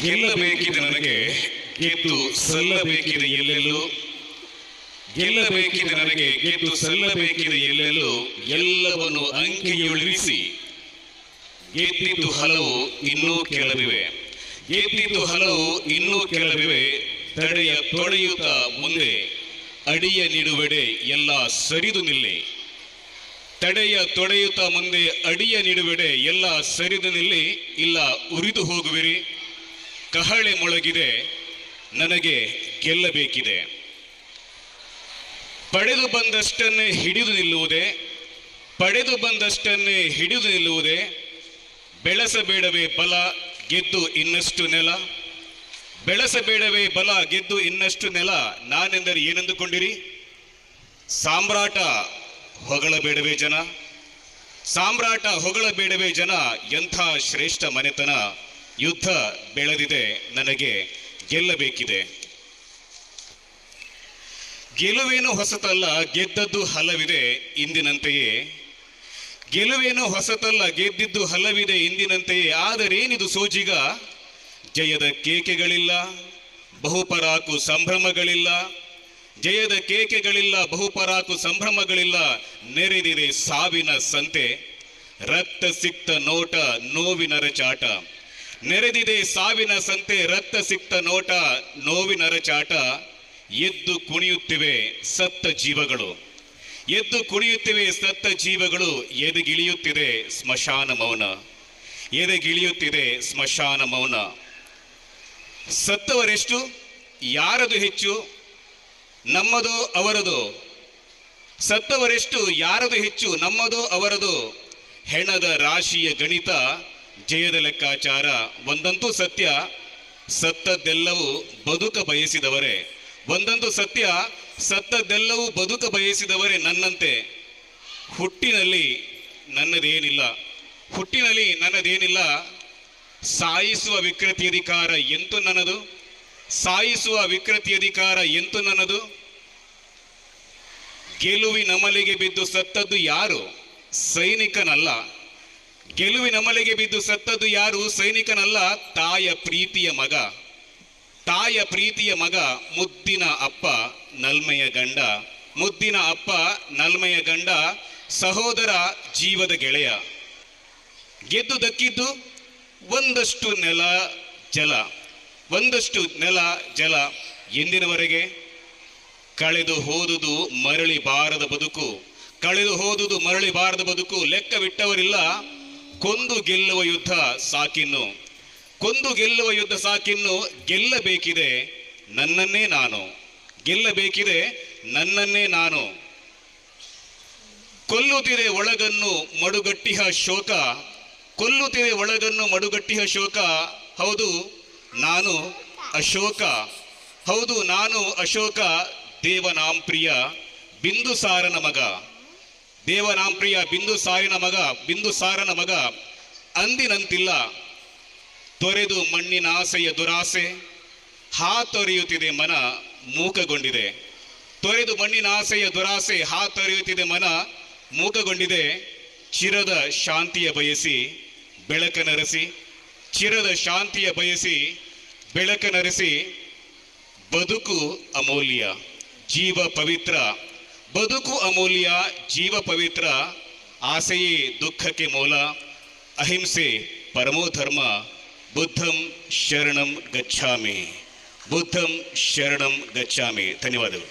ಗೆಲ್ಲಬೇಕಿದೆ ನನಗೆ ಗೆದ್ದು ಸಲ್ಲಬೇಕಿದೆ ಎಲ್ಲೆಲ್ಲೂ, ಗೆಲ್ಲಬೇಕಿದೆ ನನಗೆ ಗೆದ್ದು ಸಲ್ಲಬೇಕಿದೆ ಎಲ್ಲೆಲ್ಲೂ, ಎಲ್ಲವನ್ನು ಅಂಕೆಯುಳಿಸಿ ಗೆದ್ದಿದ್ದು ಹಲವು ಇನ್ನೂ ಕೆಲವಿವೆ, ಗೆದ್ದಿದ್ದು ಹಲವು ಇನ್ನೂ ಕೆಲವಿವೆ, ತಡೆಯ ತೊಳೆಯುತ್ತ ಮುಂದೆ ಅಡಿಯ ನಿಡುವೆಡೆ ಎಲ್ಲ ಸರಿದು ನಿಲ್ಲಿ, ತಡೆಯ ತೊಡೆಯುತ್ತ ಮುಂದೆ ಅಡಿಯ ನಿಡುವೆಡೆ ಎಲ್ಲ ಸರಿದು ನಿಲ್ಲಿ, ಇಲ್ಲ ಉರಿದು ಹೋಗುವಿರಿ. ಕಹಳೆ ಮೊಳಗಿದೆ, ನನಗೆ ಗೆಲ್ಲಬೇಕಿದೆ. ಪಡೆದು ಬಂದಷ್ಟನ್ನೇ ಹಿಡಿದು ನಿಲ್ಲುವುದೇ, ಪಡೆದು ಬಂದಷ್ಟನ್ನೇ ಹಿಡಿದು ನಿಲ್ಲುವುದೇ, ಬೆಳೆಸಬೇಡವೇ ಬಲ ಗೆದ್ದು ಇನ್ನಷ್ಟು ನೆಲ, ಬೆಳೆಸಬೇಡವೇ ಬಲ ಗೆದ್ದು ಇನ್ನಷ್ಟು ನೆಲ, ನಾನೆಂದರೆ ಏನೆಂದುಕೊಂಡಿರಿ? ಸಾಮ್ರಾಟ ಹೊಗಳಬೇಡವೇ ಜನ, ಸಾಮ್ರಾಟ ಹೊಗಳಬೇಡವೇ ಜನ, ಎಂಥ ಶ್ರೇಷ್ಠ ಮನೆತನ, ಯುದ್ಧ ಬೆಳೆದಿದೆ, ನನಗೆ ಗೆಲ್ಲಬೇಕಿದೆ. ಗೆಲುವೇನು ಹೊಸತಲ್ಲ, ಗೆದ್ದದ್ದು ಹಲವಿದೆ ಇಂದಿನಂತೆಯೇ, ಗೆಲುವೇನು ಹೊಸತಲ್ಲ, ಗೆದ್ದಿದ್ದು ಹಲವಿದೆ ಇಂದಿನಂತೆಯೇ, ಆದರೇನಿದು ಸೋಜಿಗ? ಜಯದ ಕೇಕೆಗಳಿಲ್ಲ, ಬಹುಪರಾಕು ಸಂಭ್ರಮಗಳಿಲ್ಲ, ಜಯದ ಕೇಕೆಗಳಿಲ್ಲ, ಬಹುಪರಾಕು ಸಂಭ್ರಮಗಳಿಲ್ಲ, ನೆರೆದಿದೆ ಸಾವಿನ ಸಂತೆ, ರಕ್ತ ಸಿಕ್ತ ನೋಟ ನೋವಿನರ ಚಾಟ, ನೆರೆದಿದೆ ಸಾವಿನ ಸಂತೆ, ರಕ್ತ ಸಿಕ್ತ ನೋಟ ನೋವಿನರ ಚಾಟ, ಎದ್ದು ಕುಣಿಯುತ್ತಿವೆ ಸತ್ತ ಜೀವಗಳು, ಎದ್ದು ಕುಣಿಯುತ್ತಿವೆ ಸತ್ತ ಜೀವಗಳು, ಎದೆಗಿಳಿಯುತ್ತಿದೆ ಸ್ಮಶಾನ ಮೌನ, ಎದೆಗಿಳಿಯುತ್ತಿದೆ ಸ್ಮಶಾನ ಮೌನ. ಸತ್ತವರೆಷ್ಟು, ಯಾರದು ಹೆಚ್ಚು, ನಮ್ಮದು ಅವರದು? ಸತ್ತವರೆಷ್ಟು, ಯಾರದು ಹೆಚ್ಚು, ನಮ್ಮದು ಅವರದು? ಹೆಣದ ರಾಶಿಯ ಗಣಿತ, ಜಯದ ಲೆಕ್ಕಾಚಾರ, ಒಂದಂತೂ ಸತ್ಯ, ಸತ್ತದ್ದೆಲ್ಲವೂ ಬದುಕ ಬಯಸಿದವರೇ, ಒಂದಂತೂ ಸತ್ಯ, ಸತ್ತದ್ದೆಲ್ಲವೂ ಬದುಕ ಬಯಸಿದವರೇ ನನ್ನಂತೆ. ಹುಟ್ಟಿನಲ್ಲಿ ನನ್ನದೇನಿಲ್ಲ, ಹುಟ್ಟಿನಲ್ಲಿ ನನ್ನದೇನಿಲ್ಲ, ಸಾಯಿಸುವ ವಿಕೃತಿ ಅಧಿಕಾರ ಎಂತು ನನ್ನದು, ಸಾಯಿಸುವ ವಿಕೃತಿ ಅಧಿಕಾರ ಎಂತು ನನ್ನದು. ಗೆಲುವಿನ ಅಮಲಿಗೆ ಬಿದ್ದು ಸತ್ತದ್ದು ಯಾರು? ಸೈನಿಕನಲ್ಲ. ಗೆಲುವಿನ ಅಮಲಿಗೆ ಬಿದ್ದು ಸತ್ತದ್ದು ಯಾರು? ಸೈನಿಕನಲ್ಲ, ತಾಯ ಪ್ರೀತಿಯ ಮಗ, ತಾಯ ಪ್ರೀತಿಯ ಮಗ, ಮುದ್ದಿನ ಅಪ್ಪ ನಲ್ಮೆಯ ಗಂಡ, ಮುದ್ದಿನ ಅಪ್ಪ ನಲ್ಮೆಯ ಗಂಡ, ಸಹೋದರ ಜೀವದ ಗೆಳೆಯ. ಗೆದ್ದು ದಕ್ಕಿದ್ದು ಒಂದಷ್ಟು ನೆಲ ಜಲ, ಒಂದಷ್ಟು ನೆಲ ಜಲ, ಎಂದಿನವರೆಗೆ ಕಳೆದು ಹೋದುದು ಮರಳಿ ಬಾರದ ಬದುಕು, ಕಳೆದು ಹೋದುದು ಮರಳಿ ಬಾರದ ಬದುಕು, ಲೆಕ್ಕವಿಟ್ಟವರಿಲ್ಲ, ಕೊಂದು ಗೆಲ್ಲುವ ಯುದ್ಧ ಸಾಕಿನ್ನು, ಕೊಂದು ಗೆಲ್ಲುವ ಯುದ್ಧ ಸಾಕಿನ್ನು, ಗೆಲ್ಲಬೇಕಿದೆ ನನ್ನನ್ನೇ ನಾನು, ಗೆಲ್ಲಬೇಕಿದೆ ನನ್ನನ್ನೇ ನಾನು. ಕೊಲ್ಲುತ್ತಿದೆ ಒಳಗನ್ನು ಮಡುಗಟ್ಟಿಹ ಶೋಕ, ಕೊಲ್ಲುತ್ತಿದೆ ಒಳಗನ್ನು ಮಡುಗಟ್ಟಿಹ ಶೋಕ, ಹೌದು ನಾನು ಅಶೋಕ, ಹೌದು ನಾನು ಅಶೋಕ, ದೇವನಾಂಪ್ರಿಯ ಬಿಂದುಸಾರನ ಮಗ, ದೇವನಾಂಪ್ರಿಯ ಬಿಂದುಸಾರನ ಮಗ, ಬಿಂದುಸಾರನ ಮಗ. ಅಂದಿನಂತಿಲ್ಲ, ತೊರೆದು ಮಣ್ಣಿನ ಆಸೆಯ ದುರಾಸೆ, ಹಾತೊರೆಯುತ್ತಿದೆ ಮನ ಮೂಕಗೊಂಡಿದೆ, ತೊರೆದು ಮಣ್ಣಿನ ಆಸೆಯ ದುರಾಸೆ, ಹಾತೊರೆಯುತ್ತಿದೆ ಮನ ಮೂಕಗೊಂಡಿದೆ. ಚಿರದ ಶಾಂತಿಯ ಬಯಸಿ ಬೆಳಕನರಸಿ, ಚಿರದ ಶಾಂತಿಯ ಬಯಸಿ ಬೆಳಕನರಸಿ, ಬದುಕು ಅಮೂಲ್ಯ ಜೀವ ಪವಿತ್ರ, ಬದುಕು ಅಮೂಲ್ಯ ಜೀವ ಪವಿತ್ರ, ಆಸೆಯೇ ದುಃಖಕ್ಕೆ ಮೂಲ, ಅಹಿಂಸೆ ಪರಮೋ ಧರ್ಮ, ಬುದ್ಧಂ ಶರಣಂ ಗಚ್ಛಾಮಿ, ಬುದ್ಧಂ ಶರಣಂ ಗಚ್ಛಾಮಿ. ಧನ್ಯವಾದಗಳು.